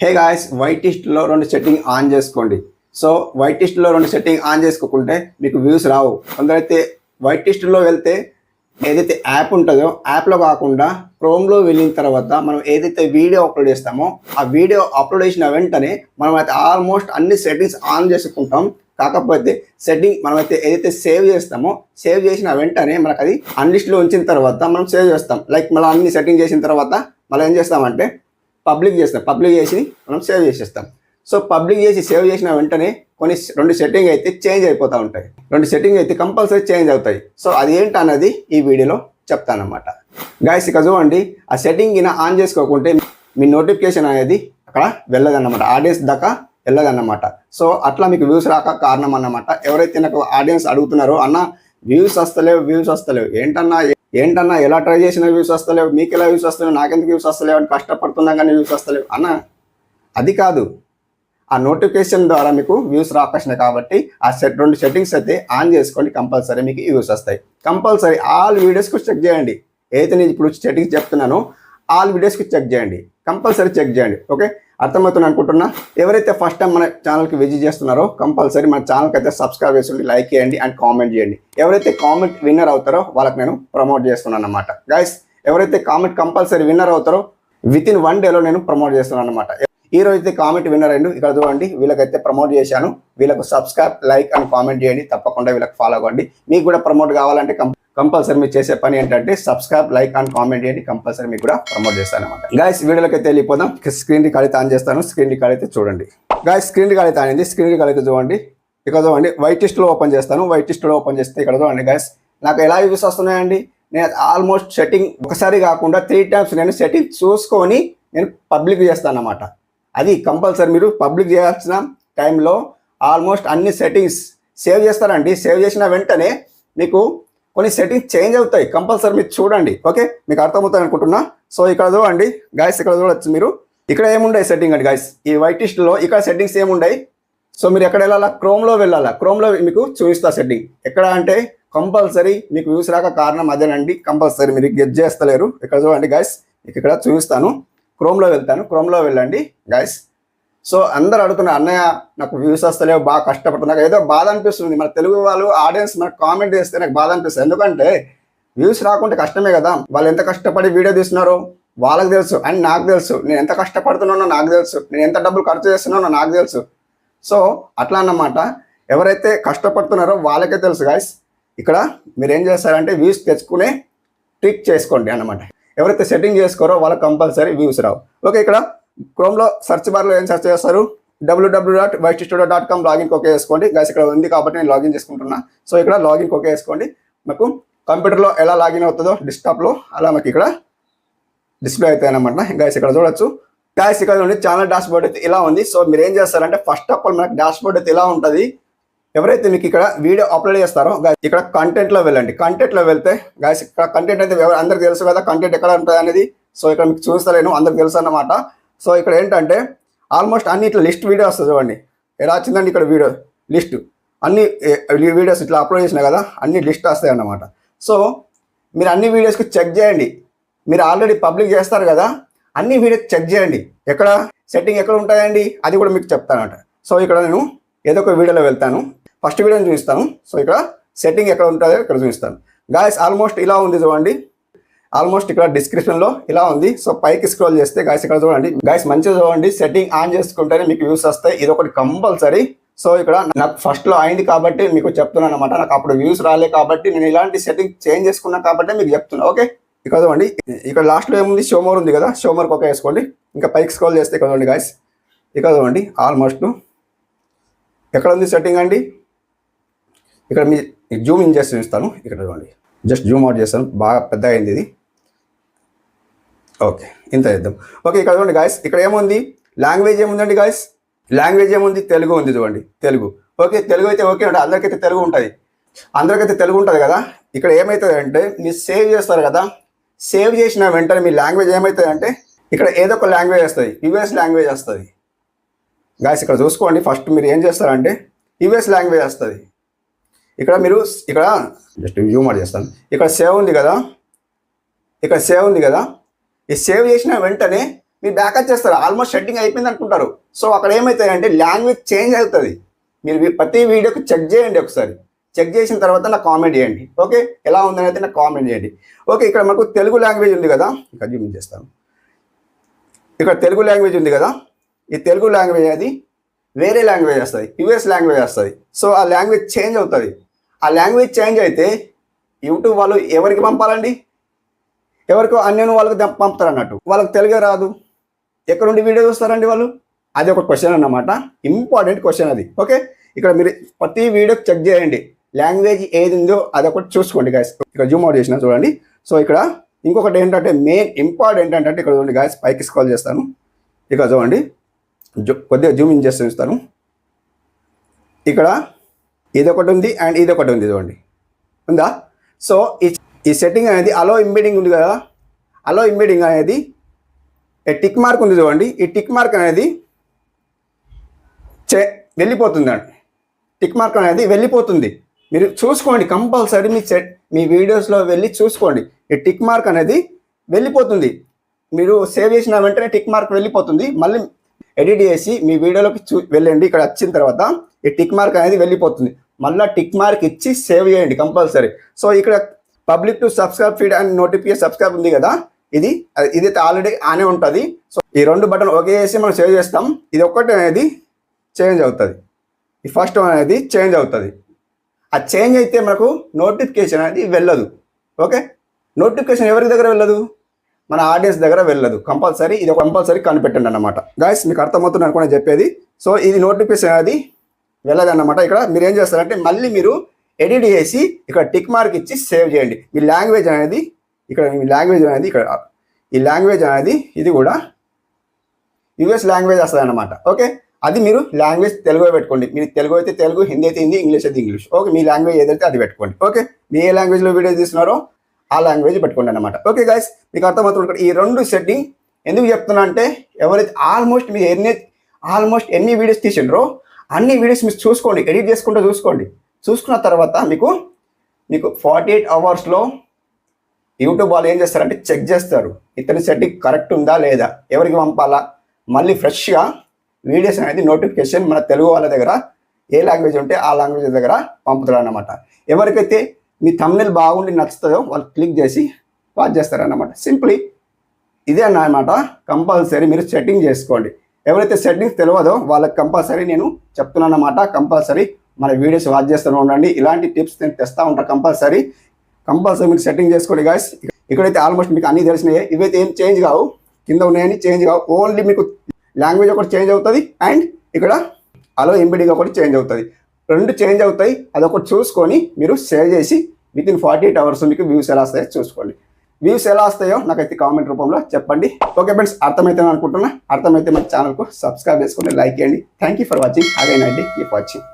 Hey guys, వైటిస్ట్లో 2 setting on చేసుకోండి. So వైటిస్ట్లో 2 setting on చేసుకోకుంటే మీకు views రావు. కొందరైతే వైటిస్ట్లో వెళ్తే ఏదైతే యాప్ ఉంటుందో యాప్లో కాకుండా క్రోమ్లో వెళ్ళిన తర్వాత మనం ఏదైతే వీడియో అప్లోడ్ చేస్తామో ఆ వీడియో అప్లోడ్ చేసిన వెంటనే మనమైతే ఆల్మోస్ట్ అన్ని సెట్టింగ్స్ ఆన్ చేసుకుంటాం. కాకపోతే సెట్టింగ్ మనమైతే ఏదైతే సేవ్ చేస్తామో సేవ్ చేసిన వెంటనే మనకు అది అన్లిస్ట్లో ఉంచిన తర్వాత మనం సేవ్ చేస్తాం. లైక్ మళ్ళీ అన్ని సెట్టింగ్ చేసిన తర్వాత మళ్ళీ ఏం చేస్తామంటే పబ్లిక్ చేస్తాం. పబ్లిక్ చేసి మనం సేవ్ చేసేస్తాం. సో పబ్లిక్ చేసి సేవ్ చేసిన వెంటనే కొన్ని 2 సెట్టింగ్ అయితే చేంజ్ అయిపోతూ ఉంటాయి. 2 సెట్టింగ్ అయితే కంపల్సరీ చేంజ్ అవుతాయి. సో అది ఏంటన్నది ఈ వీడియోలో చెప్తానమాట. గాయస్ ఇక చూడండి, ఆ సెట్టింగ్ ఆన్ చేసుకోకుంటే మీ నోటిఫికేషన్ అనేది అక్కడ వెళ్ళదన్నమాట, ఆడియన్స్ దాకా వెళ్ళదన్నమాట. సో అట్లా మీకు వ్యూస్ రాక కారణం అన్నమాట. ఎవరైతే నాకు ఆడియన్స్ అడుగుతున్నారో అన్న వ్యూస్ వస్తలేవు ఏంటన్నా ఎలా ట్రై చేసిన వ్యూస్ వస్తలేవు, మీకు ఎలా వ్యూస్ వస్తలేవు, నాకెందుకు వ్యూస్ వస్తలేవు అని కష్టపడుతున్నా కానీ వ్యూస్ వస్తలేవు అన్న, అది కాదు. ఆ నోటిఫికేషన్ ద్వారా మీకు వ్యూస్ రాకొచ్చినాయి కాబట్టి ఆ 2 సెట్టింగ్స్ అయితే ఆన్ చేసుకోండి. కంపల్సరీ మీకు వ్యూస్ వస్తాయి. కంపల్సరీ ఆల్ వీడియోస్కి చెక్ చేయండి. ఏదైతే నేను ఇప్పుడు సెట్టింగ్స్ చెప్తున్నానో ఆల్ వీడియోస్కి చెక్ చేయండి. కంపల్సరీ చెక్ చేయండి. ఓకే, అర్థమవుతుంది అనుకుంటున్నా. ఎవరైతే ఫస్ట్ టైం మన ఛానల్కి విజిట్ చేస్తున్నారో కంపల్సరీ మన ఛానల్కి అయితే సబ్స్క్రైబ్ చేసి లైక్ చేయండి అండ్ కామెంట్ చేయండి. ఎవరైతే కామెంట్ విన్నర్ అవుతారో వాళ్ళకి నేను ప్రమోట్ చేస్తున్నాను అన్నమాట. గైస్, ఎవరైతే కామెంట్ కంపల్సరీ విన్నర్ అవుతారో విత్ ఇన్ 1 డేలో నేను ప్రమోట్ చేస్తున్నాను అన్నమాట. ఈ రోజు అయితే కామెంట్ విన్నర్ అయ్యిండు. ఇక్కడ చూడండి, వీళ్ళకైతే ప్రమోట్ చేశాను. వీళ్ళకు సబ్స్క్రైబ్, లైక్ అండ్ కామెంట్ చేయండి. తప్పకుండా వీళ్ళకి ఫాలో అవ్వండి. మీకు కూడా ప్రమోట్ కావాలంటే కంపల్సరీ మీరు చేసే పని ఏంటంటే సబ్స్క్రైబ్, లైక్ అండ్ కామెంట్ చేయండి. కంపల్సరీ మీకు కూడా ప్రమోట్ చేస్తాను అనమాట. గైస్, వీడియోలోకి అయితే వెళ్ళిపోదాం. స్క్రీన్ రికార్డ్ అయితే ఆన్ చేస్తాను. స్క్రీన్ రికార్డ్ అయితే చూడండి. గైస్, స్క్రీన్ రికార్డ్ అయితే ఆనింది. స్క్రీన్ రికార్డ్ అయితే చూడండి. ఇక్కడ చూడండి, వైటిస్ట్లో ఓపెన్ చేస్తాను. వైటిస్ట్లో ఓపెన్ చేస్తే ఇక్కడ చూడండి గైస్, నాకు ఎలా వ్యూస్ వస్తున్నాయండి. నేను ఆల్మోస్ట్ సెట్టింగ్ ఒకసారి కాకుండా 3 టైమ్స్ నేను సెట్టింగ్ చూసుకొని నేను పబ్లిక్ చేస్తాను అన్నమాట. అది కంపల్సరీ మీరు పబ్లిక్ చేయాల్సిన టైంలో ఆల్మోస్ట్ అన్ని సెట్టింగ్స్ సేవ్ చేస్తారండి. సేవ్ చేసిన వెంటనే మీకు కొన్ని సెట్టింగ్స్ చేంజ్ అవుతాయి. కంపల్సరీ మీరు చూడండి. ఓకే, మీకు అర్థమవుతుంది అనుకుంటున్నా. సో ఇక్కడ చూడండి గైస్, ఇక్కడ చూడొచ్చు మీరు. ఇక్కడ ఏముండే సెట్టింగ్ అండి గైస్, ఈ వైటిస్ట్లో ఇక్కడ సెట్టింగ్స్ ఏముంటాయి. సో మీరు ఎక్కడ వెళ్ళాలా, క్రోమ్లో వెళ్ళాలా. క్రోమ్లో మీకు చూపిస్తా సెట్టింగ్ ఎక్కడ అంటే కంపల్సరీ మీకు వ్యూస్ రాక కారణం అదేనండి. కంపల్సరీ మీరు గెట్ చేస్తలేరు. ఇక్కడ చూడండి గైస్, మీకు ఇక్కడ చూపిస్తాను. క్రోమ్లో వెళ్తాను. క్రోమ్లో వెళ్ళండి గైస్. సో అందరు అడుగుతున్నారు, అన్నయ్య నాకు వ్యూస్ వస్తలేవు, బాగా కష్టపడుతున్నా. నాకు ఏదో బాధ అనిపిస్తుంది. మన తెలుగు వాళ్ళు ఆడియన్స్ మనకు కామెంట్ చేస్తే నాకు బాధ అనిపిస్తుంది. ఎందుకంటే వ్యూస్ రాకుంటే కష్టమే కదా. వాళ్ళు ఎంత కష్టపడి వీడియో తీస్తున్నారో వాళ్ళకి తెలుసు అండ్ నాకు తెలుసు. నేను ఎంత కష్టపడుతున్నానో నాకు తెలుసు. నేను ఎంత డబ్బులు ఖర్చు చేస్తున్నానో నాకు తెలుసు. సో అట్లా అన్నమాట. ఎవరైతే కష్టపడుతున్నారో వాళ్ళకే తెలుసు గైస్. ఇక్కడ మీరు ఏం చేస్తారంటే వ్యూస్ తెచ్చుకునే ట్రిక్ చేసుకోండి అన్నమాట. ఎవరైతే సెట్టింగ్ చేసుకోరో వాళ్ళకి కంపల్సరీ వ్యూస్ రావు. ఓకే, ఇక్కడ క్రోమ్లో సెర్చ్ బార్లో ఏం సెర్చ్ చేస్తారు, www.whitestudio.com లాగిన్ ఓకే వేసుకోండి గైస్. ఇక్కడ ఉంది కాబట్టి నేను లాగిన్ చేసుకుంటున్నా. సో ఇక్కడ లాగిన్ ఓకే వేసుకోండి. మాకు కంప్యూటర్లో ఎలా లాగిన్ అవుతుందో డెస్క్టాప్లో అలా మాకు ఇక్కడ డిస్ప్లే అవుతాయి అన్నమాట గైస్. ఇక్కడ చూడొచ్చు గైస్. ఇక్కడ ఉంది ఛానల్ డాష్ బోర్డ్ అయితే ఇలా ఉంది. సో మీరు ఏం చేస్తారంటే ఫస్ట్ ఆఫ్ ఆల్ మనకు డాష్ బోర్డ్ అయితే ఇలా ఉంటుంది. ఎవరైతే మీకు ఇక్కడ వీడియో అప్లోడ్ చేస్తారో ఇక్కడ కంటెంట్లో వెళ్ళండి. కంటెంట్లో వెళ్తే గైస్ ఇక్కడ కంటెంట్ అయితే అందరికి తెలుసు కదా కంటెంట్ ఎక్కడ ఉంటుంది అనేది. సో ఇక్కడ మీకు చూస్తలేను, అందరికి తెలుసు అన్నమాట. సో ఇక్కడ ఏంటంటే ఆల్మోస్ట్ అన్ని ఇట్లా లిస్ట్ వీడియో వస్తుంది చూడండి. ఎలా వచ్చిందండి ఇక్కడ వీడియో లిస్ట్, అన్ని వీడియోస్ ఇట్లా అప్లోడ్ చేసినా కదా అన్ని లిస్ట్ వస్తాయి అన్నమాట. సో మీరు అన్ని వీడియోస్కి చెక్ చేయండి. మీరు ఆల్రెడీ పబ్లిక్ చేస్తారు కదా, అన్ని వీడియోస్ చెక్ చేయండి. ఎక్కడ సెట్టింగ్ ఎక్కడ ఉంటాయండి అది కూడా మీకు చెప్తానంట. సో ఇక్కడ నేను ఏదో ఒక వీడియోలో వెళ్తాను. ఫస్ట్ వీడియోని చూపిస్తాను. సో ఇక్కడ సెట్టింగ్ ఎక్కడ ఉంటుందో ఇక్కడ చూపిస్తాను గాయస్. ఆల్మోస్ట్ ఇలా ఉంది చూడండి. ఆల్మోస్ట్ ఇక్కడ డిస్క్రిప్షన్లో ఇలా ఉంది. సో పైకి స్క్రోల్ చేస్తే గాయస్ ఇక్కడ చూడండి గాయస్, మంచిగా చూడండి. సెట్టింగ్ ఆన్ చేసుకుంటేనే మీకు వ్యూస్ వస్తాయి. ఇది ఒకటి కంపల్సరీ. సో ఇక్కడ నాకు ఫస్ట్లో అయింది కాబట్టి మీకు చెప్తున్నాను అనమాట. నాకు అప్పుడు వ్యూస్ రాలే కాబట్టి నేను ఇలాంటి సెట్టింగ్ చేంజ్ చేసుకున్నాను కాబట్టి మీకు చెప్తున్నా. ఓకే, ఇక్కడ చూడండి. ఇక్కడ లాస్ట్లో ఏముంది, షోమోర్ ఉంది కదా, షోమోర్కి ఓకే వేసుకోండి. ఇంకా పైకి స్క్రోల్ చేస్తే ఇక్కడ చూడండి గాయస్. ఇక్కడ చూడండి ఆల్మోస్ట్ ఎక్కడ ఉంది సెట్టింగ్ అండి. ఇక్కడ మీ జూమ్ ఇన్ చేసి చూస్తాను. ఇక్కడ చూడండి, జస్ట్ జూమ్ అవుట్ చేస్తాను. బాగా పెద్ద అయింది ఇది. ఓకే, ఇంత చేద్దాం. ఓకే, ఇక్కడ చూడండి గాయస్. ఇక్కడ ఏముంది, లాంగ్వేజ్ ఏముందండి గాయస్. లాంగ్వేజ్ ఏముంది, తెలుగు ఉంది చూడండి, తెలుగు. ఓకే, తెలుగు అయితే ఓకే అంటే అందరికైతే తెలుగు ఉంటుంది. అందరికైతే తెలుగు ఉంటుంది కదా. ఇక్కడ ఏమవుతుంది అంటే మీరు సేవ్ చేస్తారు కదా, సేవ్ చేసిన వెంటనే మీ లాంగ్వేజ్ ఏమవుతుంది అంటే ఇక్కడ ఏదో ఒక లాంగ్వేజ్ వస్తుంది, యుఎస్ లాంగ్వేజ్ వస్తుంది గాయస్. ఇక్కడ చూసుకోండి. ఫస్ట్ మీరు ఏం చేస్తారంటే యుఎస్ లాంగ్వేజ్ వస్తుంది. ఇక్కడ మీరు ఇక్కడ జస్ట్ జూమ్ అవుట్ చేస్తాను. ఇక్కడ సేవ్ ఉంది కదా, ఇక్కడ సేవ్ ఉంది కదా. ఈ సేవ్ చేసిన వెంటనే మీరు బ్యాకప్ చేస్తారు, ఆల్మోస్ట్ సెట్టింగ్ అయిపోయింది అనుకుంటారు. సో అక్కడ ఏమవుతాయంటే లాంగ్వేజ్ చేంజ్ అవుతుంది. మీరు ప్రతి వీడియోకి చెక్ చేయండి, ఒకసారి చెక్ చేసిన తర్వాత నాకు కామెంట్ చేయండి. ఓకే, ఎలా ఉందని అయితే నాకు కామెంట్ చేయండి. ఓకే, ఇక్కడ మనకు తెలుగు లాంగ్వేజ్ ఉంది కదా, ఇక్కడ జూమ్ చేస్తాను. ఇక్కడ తెలుగు లాంగ్వేజ్ ఉంది కదా, ఈ తెలుగు లాంగ్వేజ్ అది వేరే లాంగ్వేజ్ వస్తుంది, యుఎస్ లాంగ్వేజ్ వస్తుంది. సో ఆ లాంగ్వేజ్ చేంజ్ అవుతుంది. ఆ లాంగ్వేజ్ చేంజ్ అయితే యూట్యూబ్ వాళ్ళు ఎవరికి పంపాలండి? ఎవరికో అన్యను వాళ్ళకి పంపుతారు అన్నట్టు. వాళ్ళకి తెలుగే రాదు, ఎక్కడ నుండి వీడియో చూస్తారండి వాళ్ళు? అది ఒక క్వశ్చన్ అన్నమాట, ఇంపార్టెంట్ క్వశ్చన్ అది. ఓకే, ఇక్కడ మీరు ప్రతి వీడియోకి చెక్ చేయండి, లాంగ్వేజ్ ఏది ఉందో అదొకటి చూసుకోండి గాయస్. ఇక్కడ జూమ్ అవుట్ చేసిన చూడండి. సో ఇక్కడ ఇంకొకటి ఏంటంటే మెయిన్ ఇంపార్టెంట్ ఏంటంటే ఇక్కడ చూడండి గాయస్, పైకి స్క్రోల్ చేస్తాను. ఇక్కడ చూడండి, కొద్దిగా జూమ్ ఇన్ చేస్తూ చూస్తాను. ఇక్కడ ఇదొకటి ఉంది అండ్ ఇదొకటి ఉంది, చూడండి ఉందా? సో ఈ సెట్టింగ్ అనేది అలో ఎంబెడింగ్ ఉంది కదా, అలో ఎంబెడింగ్ అనేది టిక్ మార్క్ ఉంది చూడండి. ఈ టిక్ మార్క్ అనేది వెళ్ళిపోతుంది అండి, టిక్ మార్క్ అనేది వెళ్ళిపోతుంది. మీరు చూసుకోండి కంపల్సరీ, మీ వీడియోస్లో వెళ్ళి చూసుకోండి. ఈ టిక్ మార్క్ అనేది వెళ్ళిపోతుంది. మీరు సేవ్ చేసిన వెంటనే టిక్ మార్క్ వెళ్ళిపోతుంది. మళ్ళీ ఎడిట్ చేసి మీ వీడియోలోకి వెళ్ళండి. ఇక్కడ వచ్చిన తర్వాత ఈ టిక్ మార్క్ అనేది వెళ్ళిపోతుంది. మళ్ళీ టిక్ మార్క్ ఇచ్చి సేవ్ చేయండి కంపల్సరీ. సో ఇక్కడ public to subscribe feed and notification subscribe ఉంది కదా, ఇదైతే ఆల్రెడీ ఆనే ఉంటుంది. సో ఈ రెండు బటన్ ఓకే చేసి మనం సేవ్ చేస్తాం. ఇది ఒక్కటి అనేది చేంజ్ అవుతుంది, ఈ ఫస్ట్ వన్ అనేది చేంజ్ అవుతుంది. ఆ చేంజ్ అయితే మనకు నోటిఫికేషన్ అనేది వెళ్ళదు. ఓకే, నోటిఫికేషన్ ఎవరి దగ్గర వెళ్ళదు? మన ఆడియన్స్ దగ్గర వెళ్ళదు. కంపల్సరీ ఇది కంపల్సరీ కనిపెట్టండి అన్నమాట. గాయస్ మీకు అర్థమవుతుంది అనుకునే చెప్పేది. సో ఇది నోటిఫికేషన్ అనేది వెళ్ళదు అన్నమాట. ఇక్కడ మీరు ఏం చేస్తారంటే మళ్ళీ మీరు ఎడిట్ చేసి ఇక్కడ టిక్ మార్క్ ఇచ్చి సేవ్ చేయండి. మీ లాంగ్వేజ్ అనేది ఇక్కడ ఈ లాంగ్వేజ్ అనేది ఇది కూడా యుఎస్ లాంగ్వేజ్ వస్తుంది అన్నమాట. ఓకే, అది మీరు లాంగ్వేజ్ తెలుగులో పెట్టుకోండి. మీరు తెలుగు అయితే తెలుగు, హిందీ అయితే హిందీ, ఇంగ్లీష్ అయితే ఇంగ్లీష్. ఓకే, మీ లాంగ్వేజ్ ఏదైతే అది పెట్టుకోండి. ఓకే, మీ ఏ లాంగ్వేజ్లో వీడియో తీస్తున్నారో ఆ లాంగ్వేజ్ పెట్టుకోండి అన్నమాట. ఓకే గైస్, మీకు అర్థమవుతుంది. ఈ రెండు సెట్టింగ్ ఎందుకు చెప్తున్నా అంటే ఎవరైతే ఆల్మోస్ట్ ఎన్ని వీడియోస్ తీసిండ్రో అన్ని వీడియోస్ మీరు చూసుకోండి, ఎడిట్ చేసుకుంటూ చూసుకోండి. చూసుకున్న తర్వాత మీకు 48 అవర్స్లో యూట్యూబ్ వాళ్ళు ఏం చేస్తారంటే చెక్ చేస్తారు, ఇతని సెట్టింగ్ కరెక్ట్ ఉందా లేదా, ఎవరికి పంపాలా. మళ్ళీ ఫ్రెష్గా వీడియోస్ అనేది నోటిఫికేషన్ మన తెలుగు వాళ్ళ దగ్గర ఏ లాంగ్వేజ్ ఉంటే ఆ లాంగ్వేజ్ దగ్గర పంపుతారు అన్నమాట. ఎవరికైతే మీ థంబ్నెయిల్ బాగుండి నచ్చుతుందో వాళ్ళు క్లిక్ చేసి వాచ్ చేస్తారన్నమాట. సింప్లీ ఇదే అన్నమాట. కంపల్సరీ మీరు సెట్టింగ్ చేసుకోండి. ఎవరైతే సెట్టింగ్స్ తెలియదో వాళ్ళకి కంపల్సరీ నేను చెప్తున్నాను అన్నమాట. కంపల్సరీ మన వీడియోస్ వాచ్ చేస్తూనే ఉండండి. ఇలాంటి టిప్స్ నేను తెస్తూ ఉంటాను. కంపల్సరీ మీరు సెట్టింగ్ చేసుకోండి గాయస్. ఇక్కడైతే ఆల్మోస్ట్ మీకు అన్నీ తెలిసినాయి. ఇవైతే ఏం చేంజ్ కావు, కింద ఉన్నాయని చేంజ్ కావు. ఓన్లీ మీకు లాంగ్వేజ్ ఒకటి చేంజ్ అవుతుంది అండ్ ఇక్కడ అలో ఎంబెడింగ్ ఒకటి చేంజ్ అవుతుంది. రెండు చేంజ్ అవుతాయి. అదొకటి చూసుకొని మీరు సేవ్ చేసి వితిన్ 48 అవర్స్ మీకు వ్యూస్ ఎలా వస్తాయో చూసుకోండి. వ్యూస్ ఎలా వస్తాయో నాకైతే కామెంట్ రూపంలో చెప్పండి. ఓకే ఫ్రెండ్స్, అర్థమైతే అనుకుంటున్నా. అర్థమైతే మన ఛానల్కు సబ్స్క్రైబ్ చేసుకొని లైక్ చేయండి. Thank you for watching. Have a nice day. Keep watching.